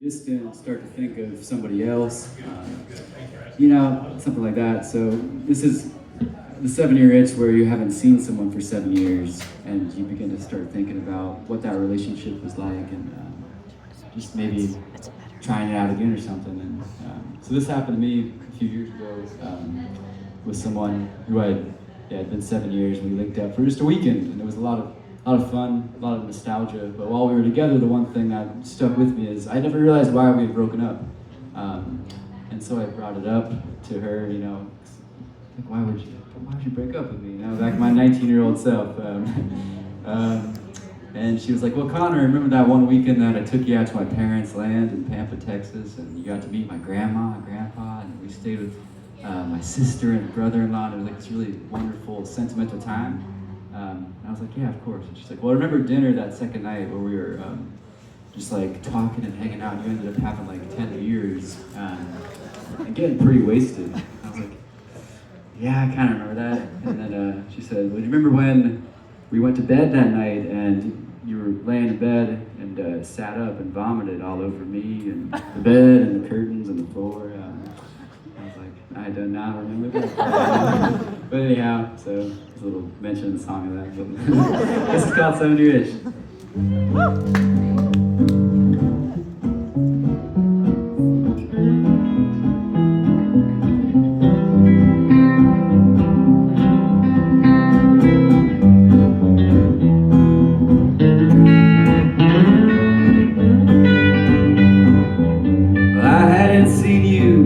distant, start to think of somebody else, something like that. So this is the 7 year itch where you haven't seen someone for 7 years and you begin to start thinking about what that relationship was like and just maybe trying it out again or something. And so this happened to me a few years ago with someone who had been 7 years. We linked up for just a weekend and it was a lot of fun, a lot of nostalgia. But while we were together, the one thing that stuck with me is I never realized why we had broken up. And so I brought it up to her, like, why would you break up with me? Back my 19-year-old self. And she was like, well, Connor, remember that one weekend that I took you out to my parents' land in Pampa, Texas, and you got to meet my grandma and grandpa, and we stayed with my sister and brother-in-law, and it was like this really wonderful, sentimental time. And I was like, yeah, of course. And she's like, well, I remember dinner that second night where we were just like talking and hanging out, and you ended up having like 10 beers and getting pretty wasted. I was like, yeah, I kind of remember that. And then she said, well, do you remember when we went to bed that night and you were laying in bed and sat up and vomited all over me and the bed and the curtains and the floor? I was like, I do not remember that. But anyhow, so there's a little mention in the song of that. But this is called 7 Year Itch.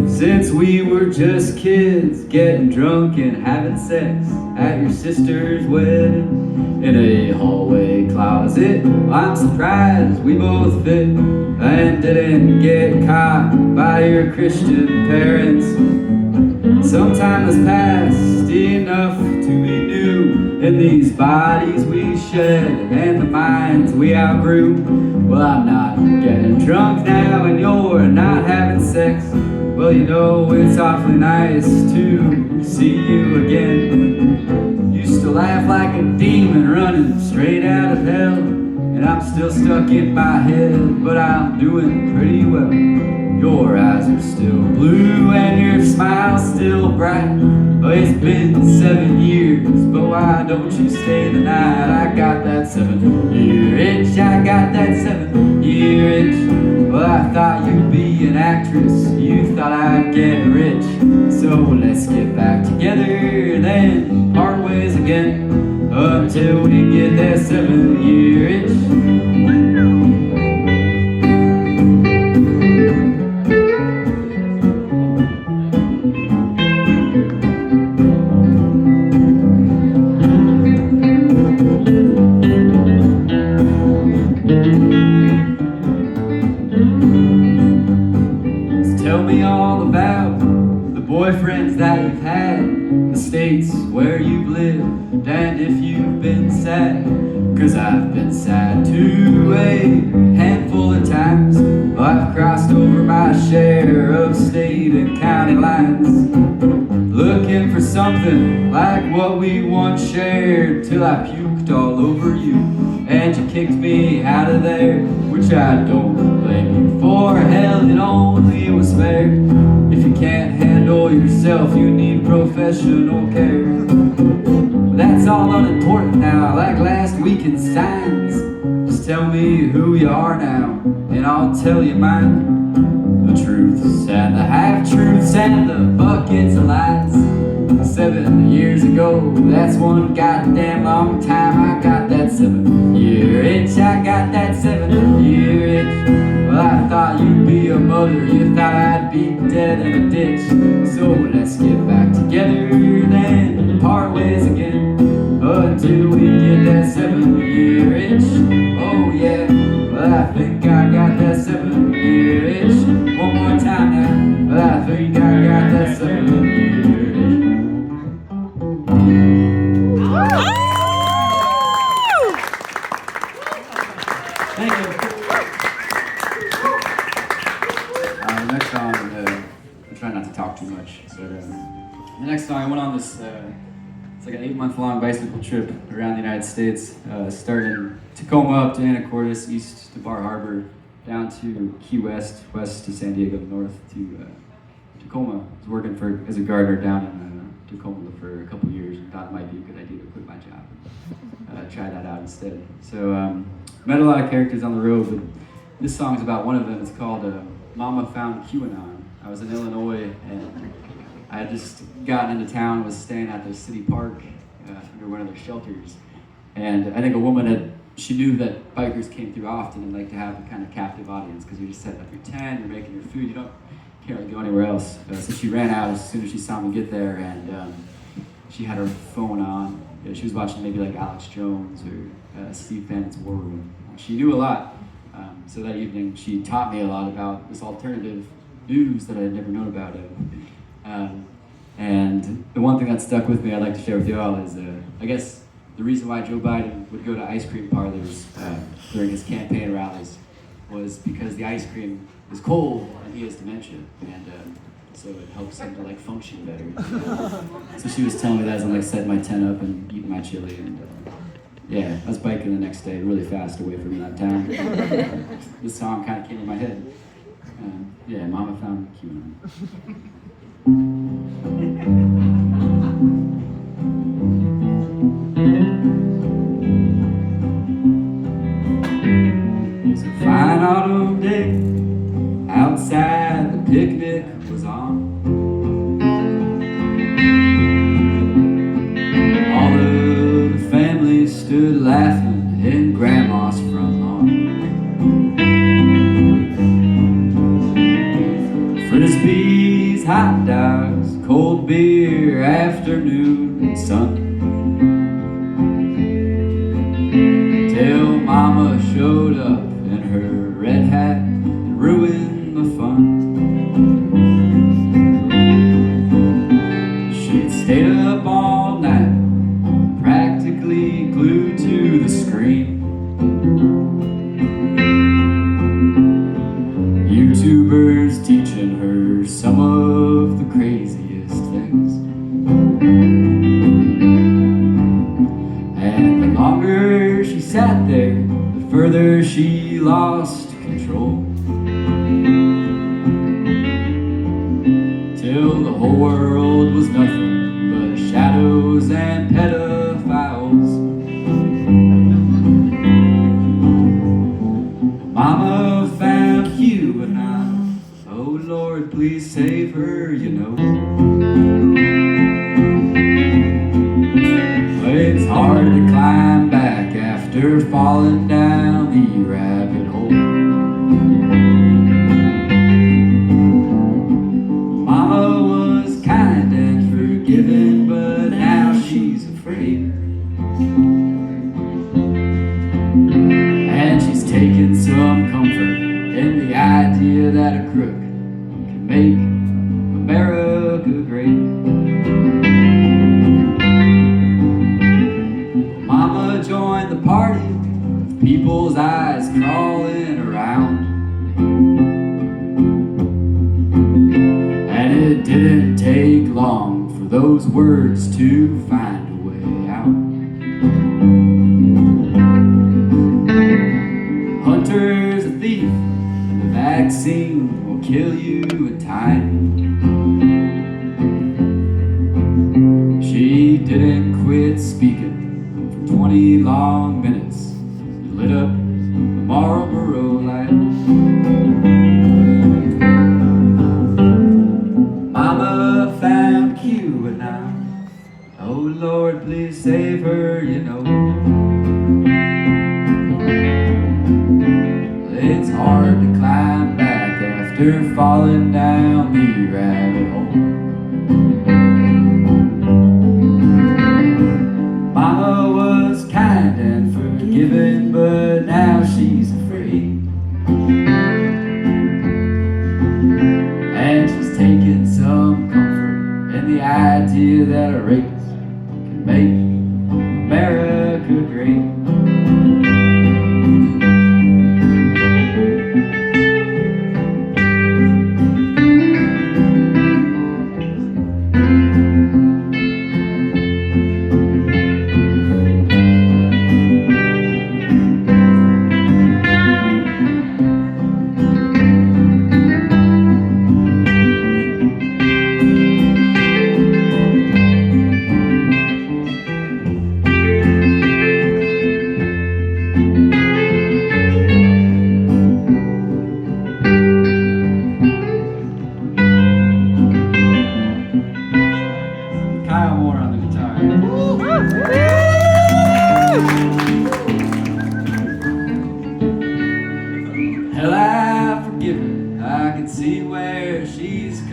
Since we were just kids, getting drunk and having sex at your sister's wedding in a hallway closet. I'm surprised we both fit and didn't get caught by your Christian parents. Some time has passed enough to be new in these bodies we shed and the minds we outgrew. Well, I'm not getting drunk now and you're not having sex. Well, it's awfully nice to see you again. Used to laugh like a demon running straight out of hell, and I'm still stuck in my head, but I'm doing pretty well. Your eyes are still blue and your smile's still bright. Oh, it's been 7 years, but why don't you stay the night? I got that 7-year itch, I got that 7-year itch. Well, I thought you'd be an actress, you thought I'd get rich. So let's get back together, then part ways again, until we get that 7-year itch. Tell me all about the boyfriends that you've had, the states where you've lived, and if you've been sad. Cause I've been sad too, a handful of times. I've crossed over my share of state and county lines, looking for something like what we once shared, till I puked all over you and you kicked me out of there, which I don't blame you for. Hell, it only was fair. If you can't handle yourself, you need professional care. But that's all unimportant now, like last weekend's signs. Just tell me who you are now, and I'll tell you mine. The truths and the half-truths and the buckets of lies. 7 years ago, that's one goddamn long time. I got that 7-year itch, I got that 7-year itch. Well, I thought you'd be a mother, you thought I'd be dead in a ditch. So let's get back together, then part ways again, until we get that 7-year itch. Oh yeah, well I think I got that 7-year itch. One more time now, well I think I got that 7-year itch. Thank you. The next song, I'm trying not to talk too much, but the next song I went on this, it's like an 8-month-long bicycle trip around the United States, starting Tacoma up to Anacortes, east to Bar Harbor, down to Key West, west to San Diego, north to Tacoma. I was working as a gardener down in Tacoma for a couple years and thought it might be a good idea to quit my job and try that out instead. So met a lot of characters on the road, but this song's about one of them. It's called Mama Found QAnon. I was in Illinois and I had just gotten into town, was staying at the city park under one of their shelters. And I think a woman she knew that bikers came through often and like to have a kind of captive audience because you're just setting up your tent, you're making your food, you can't really go anywhere else. So she ran out as soon as she saw me get there, and she had her phone on. She was watching maybe like Alex Jones or Steve Bannon's War Room. She knew a lot. So that evening she taught me a lot about this alternative news that I had never known about. And the one thing that stuck with me I'd like to share with you all is, I guess, the reason why Joe Biden would go to ice cream parlors during his campaign rallies was because the ice cream is cold and he has dementia, and so it helps him to like function better. So she was telling me that as I'm like setting my tent up and eating my chili, and yeah, I was biking the next day really fast away from that town. This song kind of came in my head. Yeah, Mama Found QAnon. It was a fine autumn day, outside the picnic was on. All of the family stood laughing in Grandma's front lawn. Frisbees, hot dogs, cold beer, afternoon sun. Till Mama showed up in her red hat and ruined the fun. She'd stayed up all night, practically glued to the screen. YouTubers teaching her some of the craziest things. And the longer she sat there, the further she lost control. Till the whole world was nothing but shadows and pedophiles. Mama found you and I, oh Lord, please save her, you know. It's hard to climb back after falling down the rabbit hole. Mama was kind and forgiving, but now she's afraid. And she's taken some comfort in the idea that a crook can make America great. Mama joined the party with people's eyes crawling around. And it didn't take long for those words to find a way out. Hunter's a thief, and the vaccine will kill you in time. She didn't quit speaking for 20 long minutes. It lit up the Marlboro light. Mama found QAnon. Oh Lord, please save her, you know. It's hard to climb back after falling down the rabbit hole. Mama was kind and forgiving, but now she's afraid. And she's taken some comfort in the idea that a race can make America great.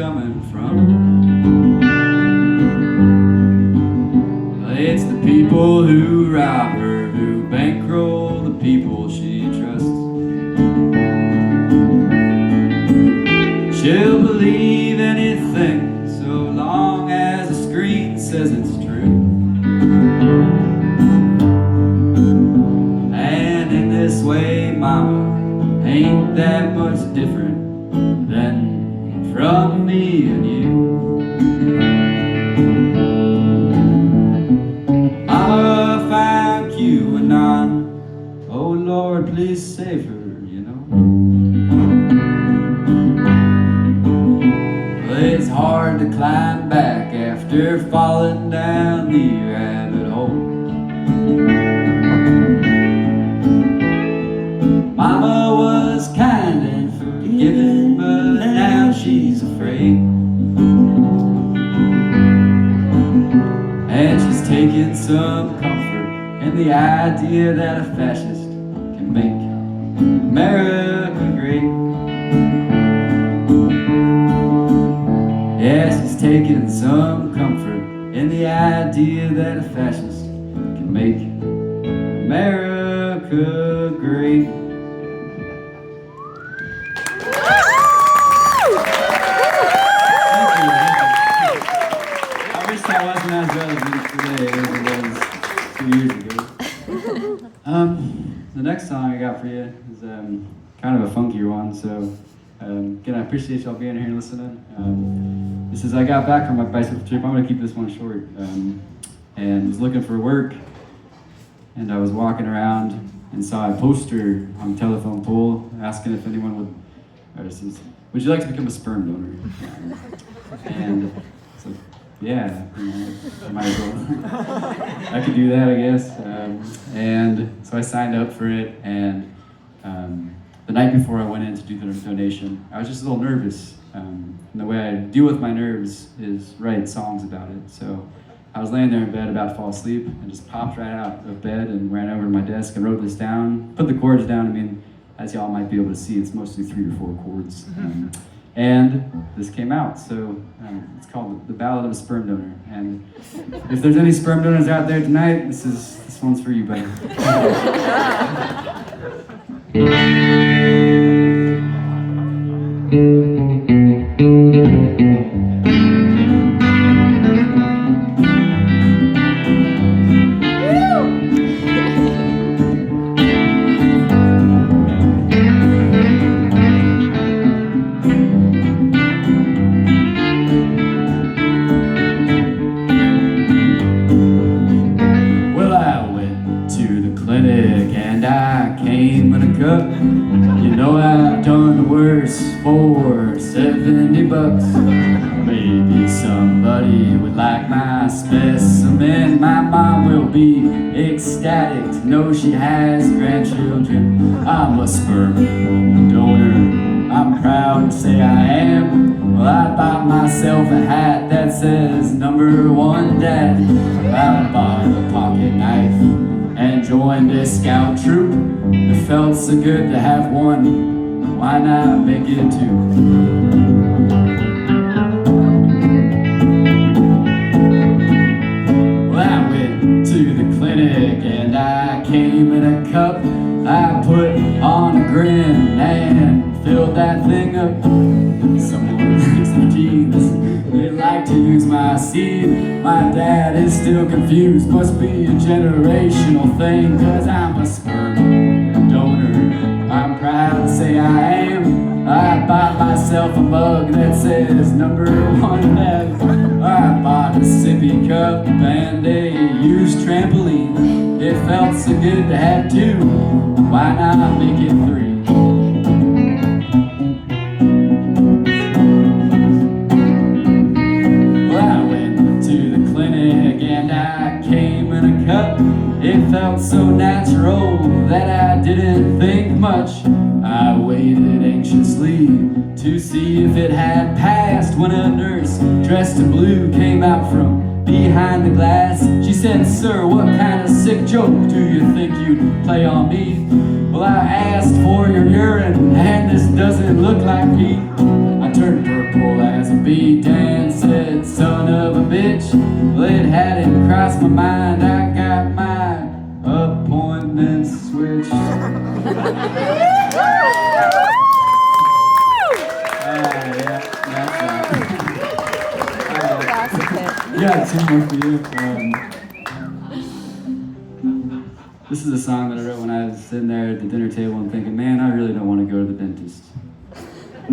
coming from. It's the people who rob her, who bankroll the people she trusts. She'll believe anything so long as the screen says it's true. And in this way, mama ain't that much different than from me and you. Mama found QAnon, oh Lord, please save her, you know. It's hard to climb back after falling down the rabbit hole. Mama was kind and forgiving, but now she's afraid. And she's taking some comfort in the idea that a fascist can make America great. Yeah, she's taking some comfort in the idea that a fascist can make America great. I wish that wasn't as relevant today as it was 2 years ago. The next song I got for you is kind of a funkier one, so again, I appreciate y'all being here and listening. This is I got back from my bicycle trip. I'm going to keep this one short. And was looking for work, and I was walking around and saw a poster on the telephone pole asking if anyone would you like to become a sperm donor? And so, yeah, I might as well. I could do that, I guess. And so I signed up for it, and the night before I went in to do the donation, I was just a little nervous. And the way I deal with my nerves is write songs about it. So I was laying there in bed about to fall asleep and just popped right out of bed and ran over to my desk and wrote this down, put the chords down. I mean, as y'all might be able to see, it's mostly 3 or 4 chords. And this came out, so it's called The Ballad of a Sperm Donor. And if there's any sperm donors out there tonight, this one's for you, buddy. And I came in a cup. You know I've done the worst for $70. Maybe somebody would like my specimen. My mom will be ecstatic to know she has grandchildren. I'm a sperm donor, I'm proud to say I am. Well, I bought myself a hat that says #1 Dad. I bought a pocket knife and joined a scout troop. It felt so good to have one, why not make it 2? Well, I went to the clinic and I came in a cup. I put on a grin and filled that thing up. Someone likes the jeans, they like to use my seed. My dad is still confused, must be a generational thing, 'cause I'm a sperm donor, I'm proud to say I am. I bought myself a mug that says #1 Dad. I bought a sippy cup and a used trampoline. It felt so good to have 2, why not make it 3? It felt so natural that I didn't think much. I waited anxiously to see if it had passed when a nurse dressed in blue came out from behind the glass. She said, "Sir, what kind of sick joke do you think you'd play on me?" Well, I asked for your urine and this doesn't look like pee. I turned turned purple as a bee. Dan said, son of a bitch. Well, it hadn't crossed my mind. I got my appointment switched. Yeah, two more for you. This is a song that I wrote when I was sitting there at the dinner table and thinking, man, I really don't want to go to the dentist. I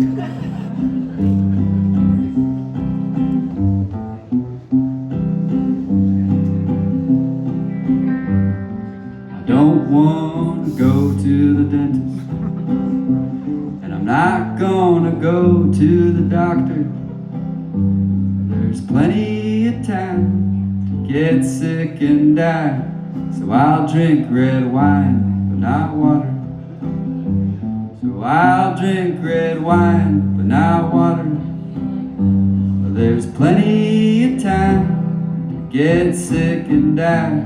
don't want to go to the dentist, and I'm not gonna go to the doctor. There's plenty of time to get sick and die, so I'll drink red wine, but not water. So I'll drink red wine, but not water. Well, there's plenty of time to get sick and die,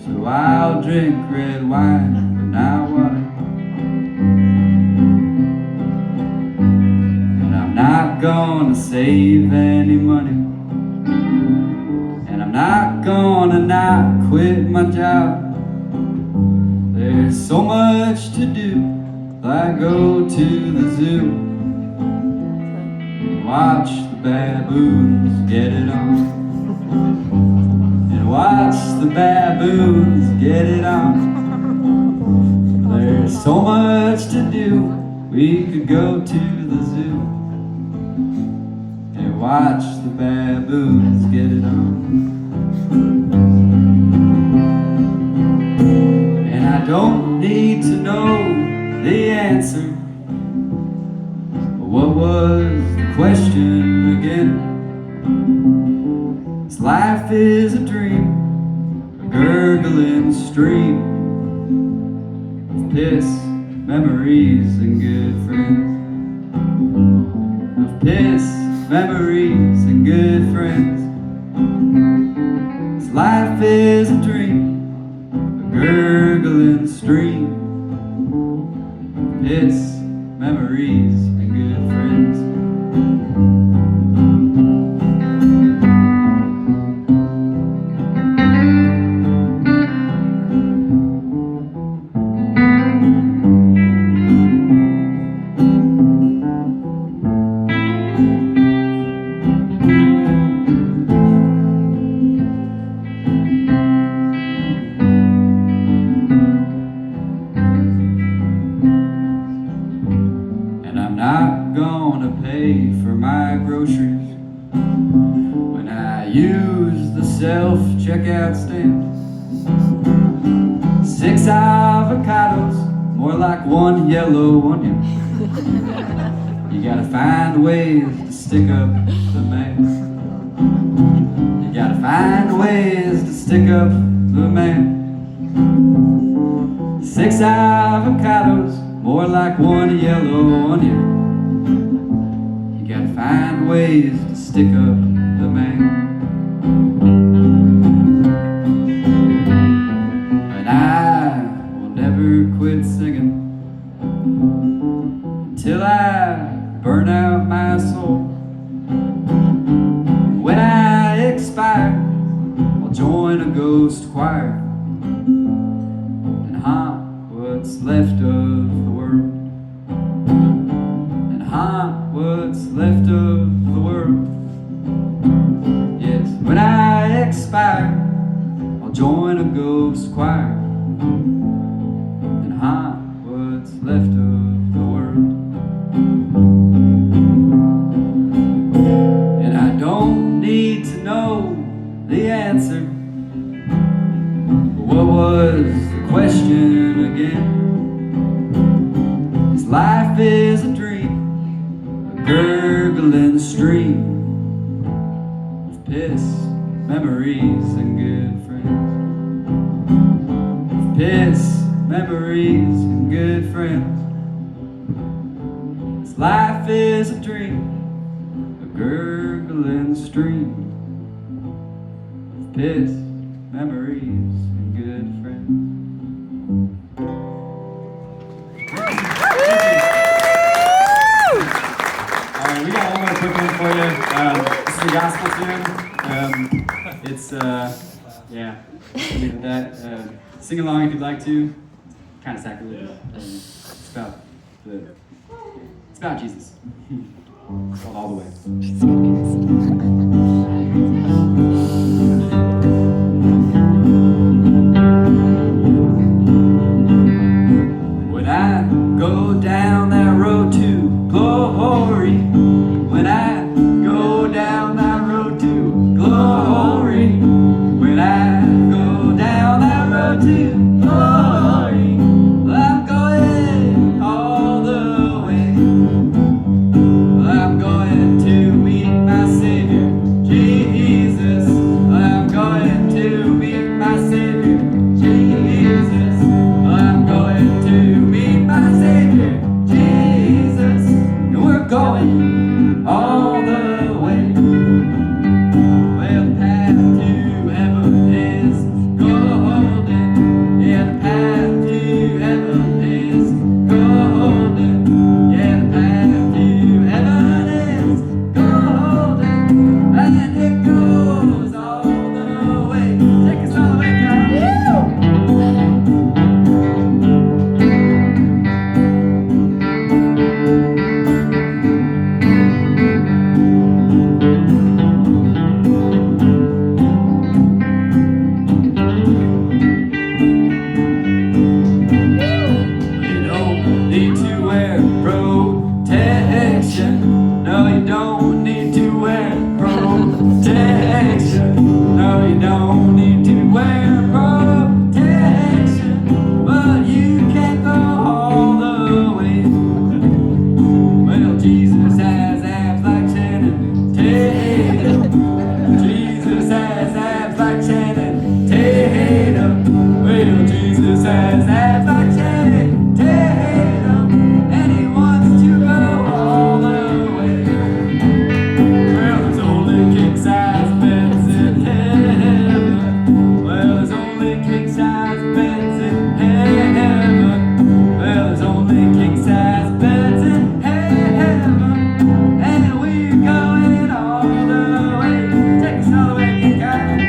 so I'll drink red wine, but not water. And I'm not gonna save any money, and I'm not gonna not quit my job. There's so much to do. I go to the zoo, watch the baboons get it on, and watch the baboons get it on. There's so much to do. We could go to the zoo and watch the baboons get it on. And I don't need to know the answer, but what was the question again? This life is a dream, a gurgling stream of piss, memories and good friends. Of piss, memories and good friends. This life is a dream, a gurgling stream, piss, memories, and good friends. Not gonna pay for my groceries when I use the self-checkout stand. 6 avocados, more like one yellow onion. You gotta find ways to stick up the man. You gotta find ways to stick up the man. 6 avocados, more like one yellow onion. You gotta find ways to stick up the man. And I will never quit singing until I burn out my soul. When I expire, I'll join a ghost choir and haunt what's left of the world, and haunt what's left of the world. Yes, when I expire, I'll join a ghost choir and haunt what's left of the world. And I don't need to know the answer, but what was the question again? This life is a dream, a gurgling stream of piss, memories and good friends. Of piss, memories and good friends. This life is a dream, a gurgling stream of piss, memories and good friends. gospel tune. It's yeah, leave that. Sing along if you'd like to. Kind of sacrilegious. It's about Jesus. It's called All the Way. When I go down that road to glory, when I go down that road to glory, when I go down that road to glory, I'm going all the way. I'm going to meet my Savior, Jesus. I'm going to meet my Savior, Jesus. I'm going to meet my Savior, Jesus. And we're going all the way. Well, the path to heaven is golden. Yeah, the path to heaven is golden. Yeah, the path to heaven is golden. And it goes all the way. Take us all the way, God. You don't need to wear protection. No, you don't need to wear protection. No, you don't need to wear protection. But you can go all the way. Well, Jesus has abs like Channing Tatum. Jesus has abs like Channing Tatum. Well, Jesus has abs like Channing Tatum. And he wants to go all the way. Well, there's only king-size beds in heaven. Well, there's only king-size beds in heaven. Well, there's only king-size beds in heaven. And we're going all the way. Take us all the way, King God.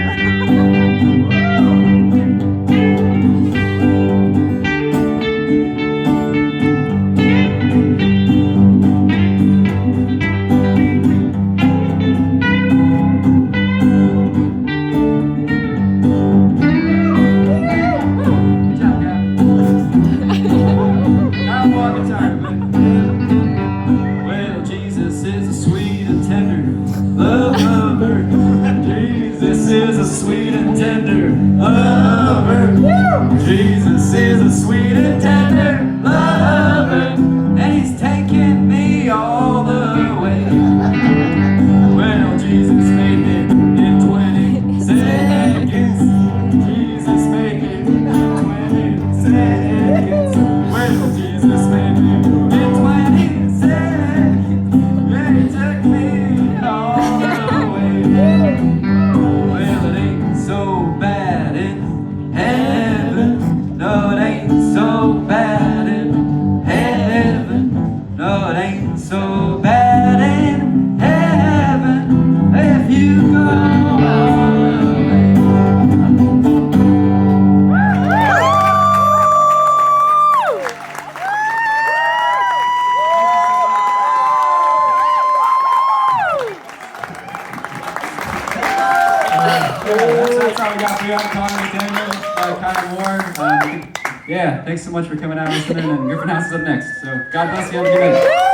Good job, God. I'm walking tired, but well, Jesus is a sweet and tender lover. Jesus is a sweet and tender lover. Jesus is a sweet and tender lover. And he's taking me all the way. Well, Jesus made me in 20 seconds. Jesus made me in 20 seconds. Well, Jesus made me in 20 seconds. And he took me all the way. Well, it ain't so bad in heaven. No, it ain't so bad in heaven. No, it ain't so bad in heaven. If you go all the way. That's all we got for you. I'm Connor McDaniel, Connor Ward. Yeah, thanks so much for coming out and listening. And Griffin House is up next. So God bless you. Have a good night.